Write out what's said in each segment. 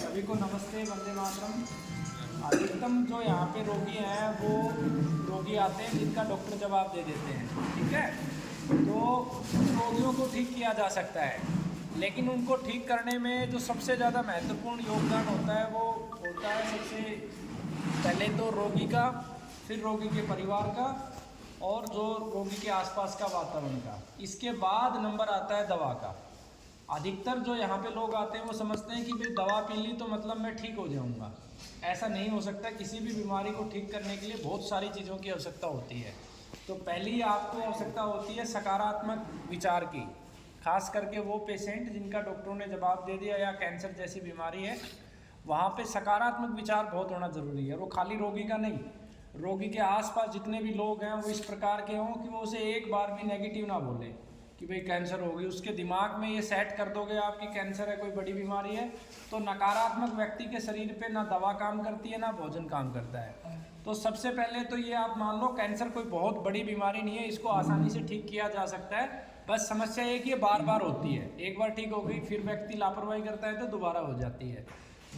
सभी को नमस्ते, वंदे मातरम। अधिकतम जो यहाँ पे रोगी हैं वो रोगी आते हैं जिनका डॉक्टर जवाब दे देते हैं, ठीक है। तो उन रोगियों को ठीक किया जा सकता है, लेकिन उनको ठीक करने में जो सबसे ज़्यादा महत्वपूर्ण योगदान होता है वो होता है सबसे पहले तो रोगी का, फिर रोगी के परिवार का और जो रोगी के आसपास का वातावरण का। इसके बाद नंबर आता है दवा का। अधिकतर जो यहाँ पे लोग आते हैं वो समझते हैं कि भाई दवा पी ली तो मतलब मैं ठीक हो जाऊँगा। ऐसा नहीं हो सकता। किसी भी बीमारी को ठीक करने के लिए बहुत सारी चीज़ों की आवश्यकता होती है। तो पहली आपको आवश्यकता होती है सकारात्मक विचार की, खास करके वो पेशेंट जिनका डॉक्टरों ने जवाब दे दिया या कैंसर जैसी बीमारी है, वहाँ पे सकारात्मक विचार बहुत होना ज़रूरी है। वो खाली रोगी का नहीं, रोगी के आसपास जितने भी लोग हैं वो इस प्रकार के हों कि वो उसे एक बार भी नेगेटिव ना बोले कि भाई कैंसर होगी। उसके दिमाग में ये सेट कर दोगे आप कि कैंसर है, कोई बड़ी बीमारी है, तो नकारात्मक व्यक्ति के शरीर पे ना दवा काम करती है ना भोजन काम करता है। तो सबसे पहले तो ये आप मान लो कैंसर कोई बहुत बड़ी बीमारी नहीं है, इसको आसानी से ठीक किया जा सकता है। बस समस्या ये कि ये बार बार होती है। एक बार ठीक हो गई फिर व्यक्ति लापरवाही करता है तो दोबारा हो जाती है।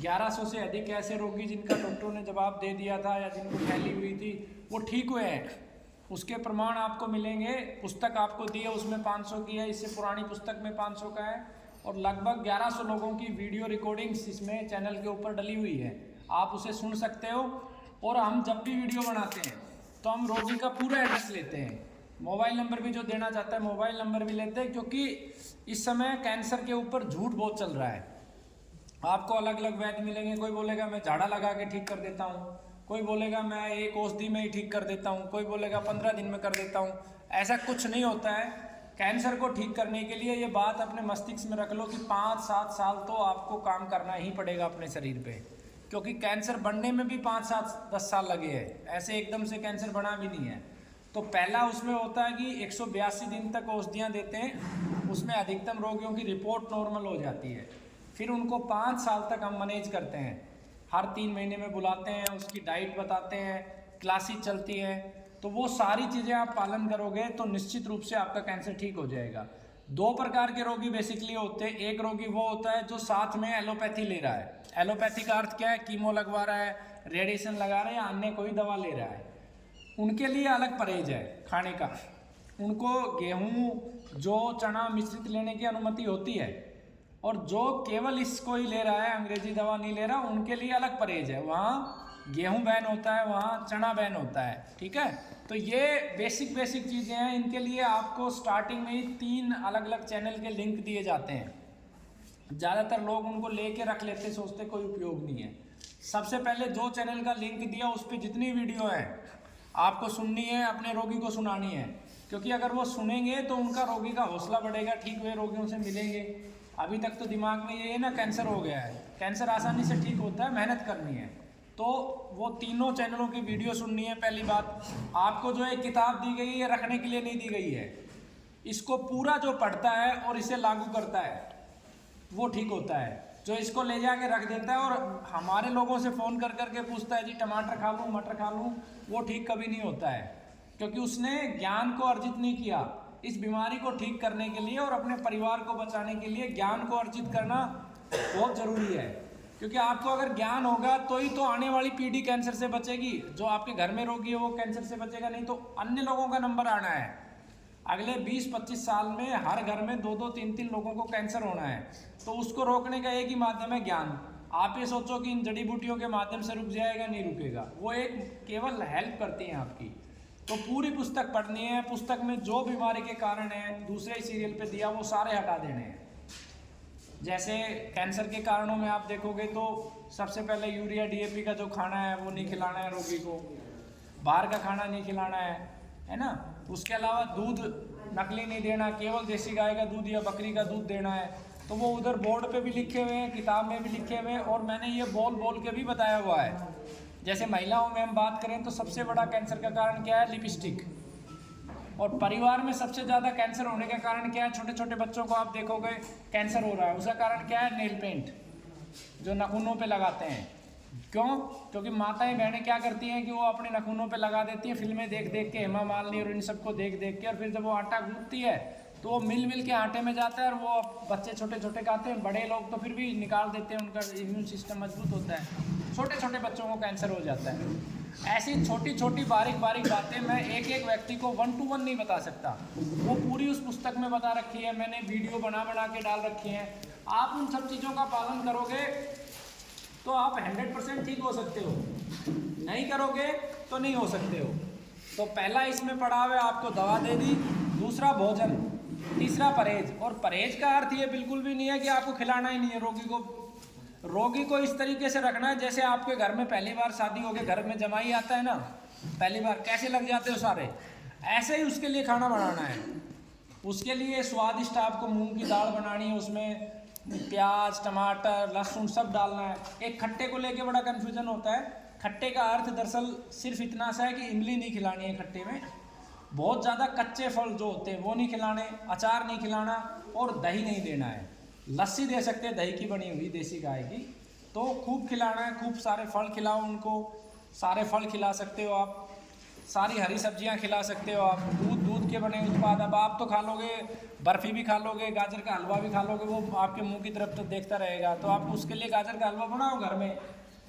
1100 से अधिक ऐसे रोगी जिनका डॉक्टरों ने जवाब दे दिया था या जिनको फैली हुई थी वो ठीक हुए हैं। उसके प्रमाण आपको मिलेंगे। पुस्तक आपको दी है उसमें 500 की है, इससे पुरानी पुस्तक में 500 का है, और लगभग 1100 लोगों की वीडियो रिकॉर्डिंग्स इसमें चैनल के ऊपर डली हुई है। आप उसे सुन सकते हो। और हम जब भी वीडियो बनाते हैं तो हम रोगी का पूरा एड्रेस लेते हैं, मोबाइल नंबर भी जो देना चाहता है मोबाइल नंबर भी लेते हैं, क्योंकि इस समय कैंसर के ऊपर झूठ बहुत चल रहा है। आपको अलग अलग वैद्य मिलेंगे। कोई बोलेगा मैं झाड़ा लगा के ठीक कर देता हूँ, कोई बोलेगा मैं एक औषधि में ही ठीक कर देता हूँ, कोई बोलेगा 15 दिन में कर देता हूँ। ऐसा कुछ नहीं होता है। कैंसर को ठीक करने के लिए ये बात अपने मस्तिष्क में रख लो कि 5-7 साल तो आपको काम करना ही पड़ेगा अपने शरीर पे, क्योंकि कैंसर बनने में भी 5-7-10 साल लगे हैं। ऐसे एकदम से कैंसर बना भी नहीं है। तो पहला उसमें होता है कि 182 दिन तक औषधियाँ देते हैं, उसमें अधिकतम रोगियों की रिपोर्ट नॉर्मल हो जाती है। फिर उनको 5 साल तक हम मैनेज करते हैं, हर 3 महीने में बुलाते हैं, उसकी डाइट बताते हैं, क्लासेस चलती हैं। तो वो सारी चीज़ें आप पालन करोगे तो निश्चित रूप से आपका कैंसर ठीक हो जाएगा। 2 प्रकार के रोगी बेसिकली होते हैं। एक रोगी वो होता है जो साथ में एलोपैथी ले रहा है। एलोपैथी का अर्थ क्या है? कीमो लगवा रहा है, रेडिएशन लगा रहा है या अन्य कोई दवा ले रहा है। उनके लिए अलग परहेज है खाने का। उनको गेहूँ, जौ, चना मिश्रित लेने की अनुमति होती है। और जो केवल इसको ही ले रहा है, अंग्रेजी दवा नहीं ले रहा, उनके लिए अलग परहेज है। वहाँ गेहूं बैन होता है, वहाँ चना बैन होता है, ठीक है। तो ये बेसिक चीज़ें हैं। इनके लिए आपको स्टार्टिंग में ही 3 अलग अलग चैनल के लिंक दिए जाते हैं। ज़्यादातर लोग उनको लेके रख लेते, सोचते कोई उपयोग नहीं है। सबसे पहले जो चैनल का लिंक दिया उस पर जितनी वीडियो है आपको सुननी है, अपने रोगी को सुनानी है, क्योंकि अगर वो सुनेंगे तो उनका रोगी का हौसला बढ़ेगा, ठीक हुए रोगियों से मिलेंगे। अभी तक तो दिमाग में ये है ना कैंसर हो गया है, कैंसर आसानी से ठीक होता है, मेहनत करनी है। तो वो तीनों चैनलों की वीडियो सुननी है। पहली बात, आपको जो एक किताब दी गई है रखने के लिए नहीं दी गई है। इसको पूरा जो पढ़ता है और इसे लागू करता है वो ठीक होता है। जो इसको ले जाके रख देता है और हमारे लोगों से फ़ोन कर करके पूछता है जी टमाटर खा लूँ, मटर खा लूँ, वो ठीक कभी नहीं होता है, क्योंकि उसने ज्ञान को अर्जित नहीं किया। इस बीमारी को ठीक करने के लिए और अपने परिवार को बचाने के लिए ज्ञान को अर्जित करना बहुत ज़रूरी है, क्योंकि आपको अगर ज्ञान होगा तो ही तो आने वाली पीढ़ी कैंसर से बचेगी। जो आपके घर में रोगी है वो कैंसर से बचेगा, नहीं तो अन्य लोगों का नंबर आना है। अगले 20-25 साल में हर घर में 2-2, 3-3 लोगों को कैंसर होना है। तो उसको रोकने का एक ही माध्यम है ज्ञान। आप ये सोचो कि इन जड़ी बूटियों के माध्यम से रुक जाएगा, नहीं रुकेगा। वो एक केवल हेल्प करती हैं आपकी। तो पूरी पुस्तक पढ़नी है। पुस्तक में जो बीमारी के कारण है दूसरे ही सीरियल पे दिया वो सारे हटा देने हैं। जैसे कैंसर के कारणों में आप देखोगे तो सबसे पहले यूरिया DAP का जो खाना है वो नहीं खिलाना है रोगी को, बाहर का खाना नहीं खिलाना है ना। उसके अलावा दूध नकली नहीं देना, केवल देसी गाय का दूध या बकरी का दूध देना है। तो वो उधर बोर्ड पे भी लिखे हुए हैं, किताब में भी लिखे हुए हैं, और मैंने ये बोल के भी बताया हुआ है। जैसे महिलाओं में हम बात करें तो सबसे बड़ा कैंसर का कारण क्या है? लिपस्टिक। और परिवार में सबसे ज़्यादा कैंसर होने का कारण क्या है? छोटे छोटे बच्चों को आप देखोगे कैंसर हो रहा है, उसका कारण क्या है? नेल पेंट जो नाखूनों पे लगाते हैं। क्यों? क्योंकि माताएं बहनें क्या करती हैं कि वो अपने नाखूनों पे लगा देती हैं, फिल्में देख देख के, हेमा मालिनी और इन सबको देख देख के, और फिर जब वो आटा गूंथती है तो वो मिल के आटे में जाता है और वो बच्चे छोटे छोटे खाते हैं, बड़े लोग तो फिर भी निकाल देते हैं, उनका इम्यून सिस्टम मजबूत होता है। छोटे छोटे बच्चों को कैंसर हो जाता है। ऐसी छोटी छोटी बारीक बारीक बातें मैं एक एक व्यक्ति को 1 to 1 नहीं बता सकता, वो पूरी उस पुस्तक में बता रखी है, मैंने वीडियो बना के डाल रखी हैं। आप उन सब चीज़ों का पालन करोगे तो आप 100% ठीक हो सकते हो, नहीं करोगे तो नहीं हो सकते हो। तो पहला इसमें पड़ा हुआ है, आपको दवा दे दी, दूसरा भोजन, तीसरा परहेज। और परहेज का अर्थ ये बिल्कुल भी नहीं है कि आपको खिलाना ही नहीं है रोगी को। रोगी को इस तरीके से रखना है जैसे आपके घर में पहली बार शादी हो गई, घर में जमाई आता है ना, पहली बार कैसे लग जाते हो सारे, ऐसे ही उसके लिए खाना बनाना है। उसके लिए स्वादिष्ट आपको मूंग की दाल बनानी है, उसमें प्याज, टमाटर, लहसुन सब डालना है। एक खट्टे को लेके बड़ा कन्फ्यूजन होता है। खट्टे का अर्थ दरअसल सिर्फ इतना सा है कि इमली नहीं खिलानी है खट्टे में, बहुत ज़्यादा कच्चे फल जो होते हैं वो नहीं खिलाने, अचार नहीं खिलाना और दही नहीं देना है। लस्सी दे सकते हैं दही की बनी हुई देसी गाय की, तो खूब खिलाना है, खूब सारे फल खिलाओ उनको, सारे फल खिला सकते हो आप, सारी हरी सब्जियां खिला सकते हो आप, दूध के बने उत्पाद। अब आप तो खा लोगे, बर्फ़ी भी खा लोगे, गाजर का हलवा भी खा लोगे, वो आपके मुंह की तरफ तो देखता रहेगा। तो आप उसके लिए गाजर का हलवा बनाओ घर में,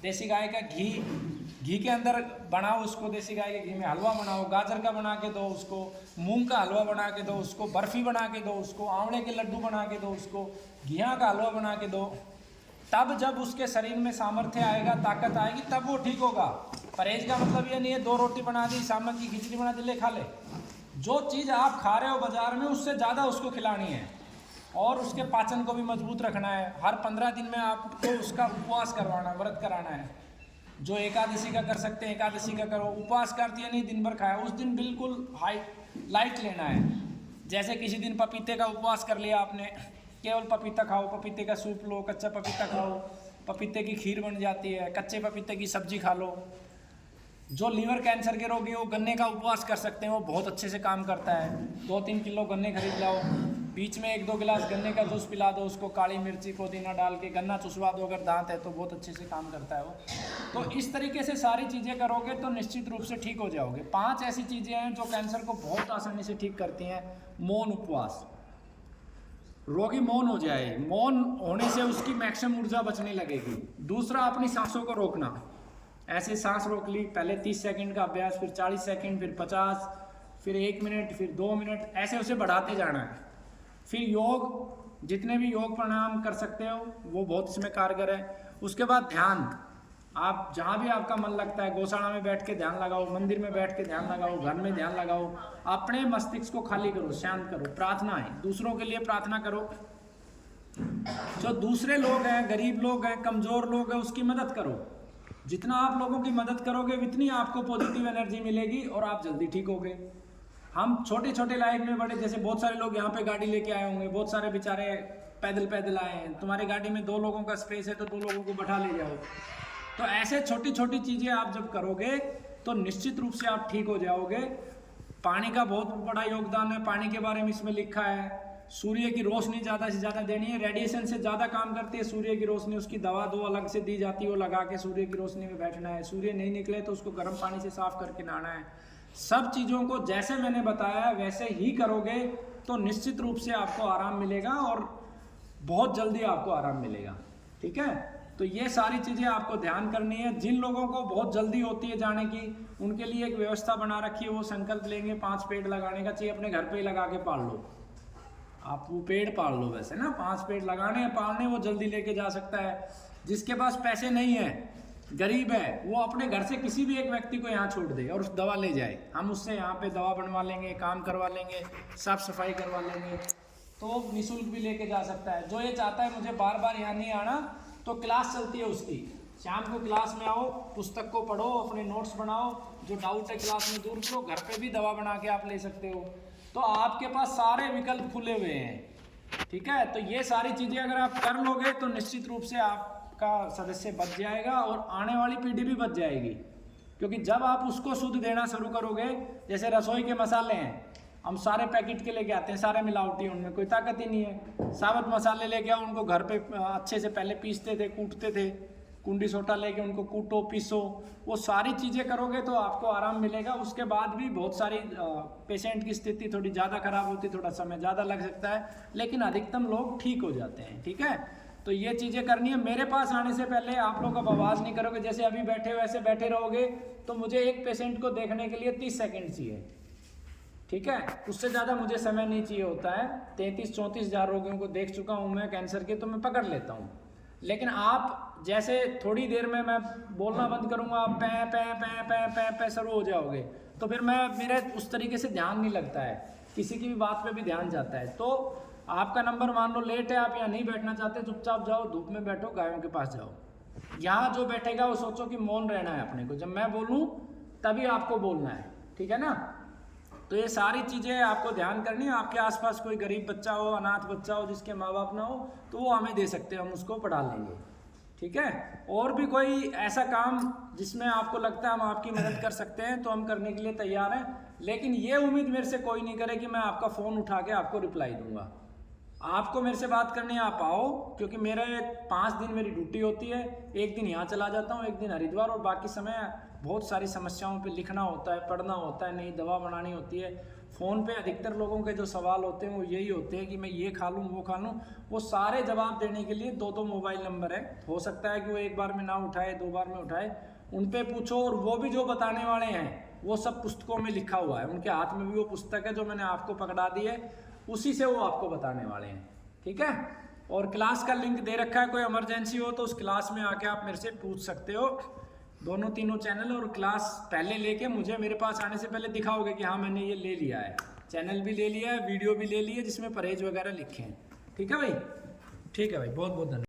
देसी गाय का घी के अंदर बनाओ उसको, देसी गाय के घी में हलवा बनाओ, गाजर का बना के दो उसको, मूंग का हलवा बना के दो उसको, बर्फ़ी बना के दो उसको, आंवले के लड्डू बना के दो उसको, घिया का हलवा बना के दो। तब जब उसके शरीर में सामर्थ्य आएगा, ताकत आएगी, तब वो ठीक होगा। परहेज का मतलब ये नहीं है 2 रोटी बना दी, शाम की खिचड़ी बना दी, ले खा ले। जो चीज़ आप खा रहे हो बाजार में उससे ज़्यादा उसको खिलानी है और उसके पाचन को भी मजबूत रखना है। हर 15 दिन में आपको उसका उपवास करवाना है, व्रत कराना है। जो एकादशी का कर सकते हैं एकादशी का करो, उपवास कर दिया नहीं, दिन भर खाया, उस दिन बिल्कुल लाइट लेना है। जैसे किसी दिन पपीते का उपवास कर लिया आपने, केवल पपीता खाओ, पपीते का सूप लो, कच्चा पपीता खाओ, पपीते की खीर बन जाती है, कच्चे पपीते की सब्जी खा लो। जो लीवर कैंसर के रोगी वो गन्ने का उपवास कर सकते हैं, वो बहुत अच्छे से काम करता है। 2-3 किलो गन्ने खरीद लाओ, बीच में 1-2 गिलास गन्ने का जूस पिला दो उसको, काली मिर्ची पुदीना डाल के, गन्ना चुसवा दो अगर दांत है तो, बहुत अच्छे से काम करता है वो। तो इस तरीके से सारी चीज़ें करोगे तो निश्चित रूप से ठीक हो जाओगे। 5 ऐसी चीज़ें हैं जो कैंसर को बहुत आसानी से ठीक करती हैं। मौन उपवास, रोगी मौन हो जाए, मौन होने से उसकी मैक्सिमम ऊर्जा बचने लगेगी। दूसरा, अपनी सांसों को रोकना, ऐसे सांस रोक ली, पहले 30 सेकंड का अभ्यास, फिर 40 सेकंड, फिर 50, फिर 1 मिनट, फिर 2 मिनट, ऐसे उसे बढ़ाते जाना है। फिर योग, जितने भी योग प्राणायाम कर सकते हो वो बहुत इसमें कारगर है। उसके बाद ध्यान, आप जहाँ भी आपका मन लगता है, गौशाला में बैठ के ध्यान लगाओ, मंदिर में बैठ के ध्यान लगाओ, घर में ध्यान लगाओ, अपने मस्तिष्क को खाली करो, शांत करो। प्रार्थना है, दूसरों के लिए प्रार्थना करो। जो दूसरे लोग हैं, गरीब लोग हैं, कमज़ोर लोग हैं, उसकी मदद करो। जितना आप लोगों की मदद करोगे उतनी आपको पॉजिटिव एनर्जी मिलेगी और आप जल्दी ठीक होगे। हम छोटे छोटे लाइफ में बड़े, जैसे बहुत सारे लोग यहाँ पे गाड़ी लेके आए होंगे, बहुत सारे बेचारे पैदल आए हैं, तुम्हारी गाड़ी में 2 लोगों का स्पेस है तो 2 लोगों को बैठा ले जाओ। तो ऐसे छोटी छोटी चीज़ें आप जब करोगे तो निश्चित रूप से आप ठीक हो जाओगे। पानी का बहुत बड़ा योगदान है, पानी के बारे में इसमें लिखा है। सूर्य की रोशनी ज़्यादा से ज़्यादा देनी है, रेडिएशन से ज़्यादा काम करती है सूर्य की रोशनी, उसकी दवा 2 अलग से दी जाती है, वो लगा के सूर्य की रोशनी में बैठना है। सूर्य नहीं निकले तो उसको गर्म पानी से साफ करके नहाना है। सब चीज़ों को जैसे मैंने बताया वैसे ही करोगे तो निश्चित रूप से आपको आराम मिलेगा और बहुत जल्दी आपको आराम मिलेगा। ठीक है, तो ये सारी चीज़ें आपको ध्यान करनी है। जिन लोगों को बहुत जल्दी होती है जाने की, उनके लिए एक व्यवस्था बना रखी है, वो संकल्प लेंगे 5 पेड़ लगाने का, चाहिए अपने घर पे ही लगा के पाल लो। आप वो पेड़ पाल लो, वैसे ना 5 पेड़ लगाने हैं पालने, वो जल्दी लेके जा सकता है। जिसके पास पैसे नहीं है, गरीब है, वो अपने घर से किसी भी एक व्यक्ति को यहाँ छोड़ दे और उस दवा ले जाए, हम उससे यहाँ पे दवा बनवा लेंगे, काम करवा लेंगे, साफ सफाई करवा लेंगे, तो निःशुल्क भी लेके जा सकता है। जो ये चाहता है मुझे बार बार यहाँ नहीं आना, तो क्लास चलती है उसकी, शाम को क्लास में आओ, पुस्तक को पढ़ो, अपने नोट्स बनाओ, जो डाउट है क्लास में दूर करो, घर पे भी दवा बना के आप ले सकते हो। तो आपके पास सारे विकल्प खुले हुए हैं। ठीक है, तो ये सारी चीज़ें अगर आप कर लोगे तो निश्चित रूप से आपका सदस्य बच जाएगा और आने वाली पीढ़ी भी बच जाएगी। क्योंकि जब आप उसको शुद्ध देना शुरू करोगे, जैसे रसोई के मसाले हैं, हम सारे पैकेट के लेके आते हैं, सारे मिलावटी, उनमें कोई ताकत ही नहीं है। साबुत मसाले लेके आओ, उनको घर पे अच्छे से पहले पीसते थे, कूटते थे, कुंडी सोटा लेके उनको कूटो पीसो, वो सारी चीज़ें करोगे तो आपको आराम मिलेगा। उसके बाद भी बहुत सारी पेशेंट की स्थिति थोड़ी ज़्यादा खराब होती, थोड़ा समय ज़्यादा लग सकता है, लेकिन अधिकतम लोग ठीक हो जाते हैं। ठीक है, तो ये चीज़ें करनी है। मेरे पास आने से पहले आप लोग अब आवाज़ नहीं करोगे, जैसे अभी बैठे हो ऐसे बैठे रहोगे तो मुझे एक पेशेंट को देखने के लिए 30 सेकेंड चाहिए। ठीक है, उससे ज़्यादा मुझे समय नहीं चाहिए होता है। 33-34 हज़ार रोगियों को देख चुका हूँ मैं कैंसर के, तो मैं पकड़ लेता हूँ। लेकिन आप जैसे थोड़ी देर में मैं बोलना बंद करूँगा, आप पै पै पै पै पै पै शुरू हो जाओगे, तो फिर मेरे उस तरीके से ध्यान नहीं लगता है, किसी की भी बात पे भी ध्यान जाता है। तो आपका नंबर मान लो लेट है, आप यहाँ नहीं बैठना चाहते, चुपचाप जाओ, धूप में बैठो, गायों के पास जाओ। यहाँ जो बैठेगा वो सोचो कि मौन रहना है अपने को, जब मैं बोलूँ तभी आपको बोलना है। ठीक है ना, तो ये सारी चीज़ें आपको ध्यान करनी है। आपके आसपास कोई गरीब बच्चा हो, अनाथ बच्चा हो, जिसके माँ बाप ना हो, तो वो हमें दे सकते हैं, हम उसको पढ़ा लेंगे। ठीक है, और भी कोई ऐसा काम जिसमें आपको लगता है हम आपकी मदद कर सकते हैं तो हम करने के लिए तैयार हैं। लेकिन ये उम्मीद मेरे से कोई नहीं करे कि मैं आपका फ़ोन उठा के आपको रिप्लाई दूंगा। आपको मेरे से बात करनी है, आप आओ, क्योंकि मेरे 5 दिन मेरी ड्यूटी होती है। एक दिन यहाँ चला जाता हूँ, एक दिन हरिद्वार, और बाकी समय बहुत सारी समस्याओं पे लिखना होता है, पढ़ना होता है, नई दवा बनानी होती है। फ़ोन पे अधिकतर लोगों के जो सवाल होते हैं वो यही होते हैं कि मैं ये खा लूँ, वो खा लूँ। वो सारे जवाब देने के लिए 2-2 मोबाइल नंबर है। हो सकता है कि वो एक बार में ना उठाए, 2 बार में उठाए, उन पे पूछो। और वो भी जो बताने वाले हैं वो सब पुस्तकों में लिखा हुआ है, उनके हाथ में भी वो पुस्तक है जो मैंने आपको पकड़ा दी है, उसी से वो आपको बताने वाले हैं। ठीक है, और क्लास का लिंक दे रखा है, कोई इमरजेंसी हो तो उस क्लास में आके आप मेरे से पूछ सकते हो। दोनों तीनों चैनल और क्लास पहले लेके मुझे मेरे पास आने से पहले दिखाओगे कि हाँ मैंने ये ले लिया है, चैनल भी ले लिया है, वीडियो भी ले ली है जिसमें परहेज वगैरह लिखे हैं। ठीक है भाई, ठीक है भाई, बहुत बहुत धन्यवाद।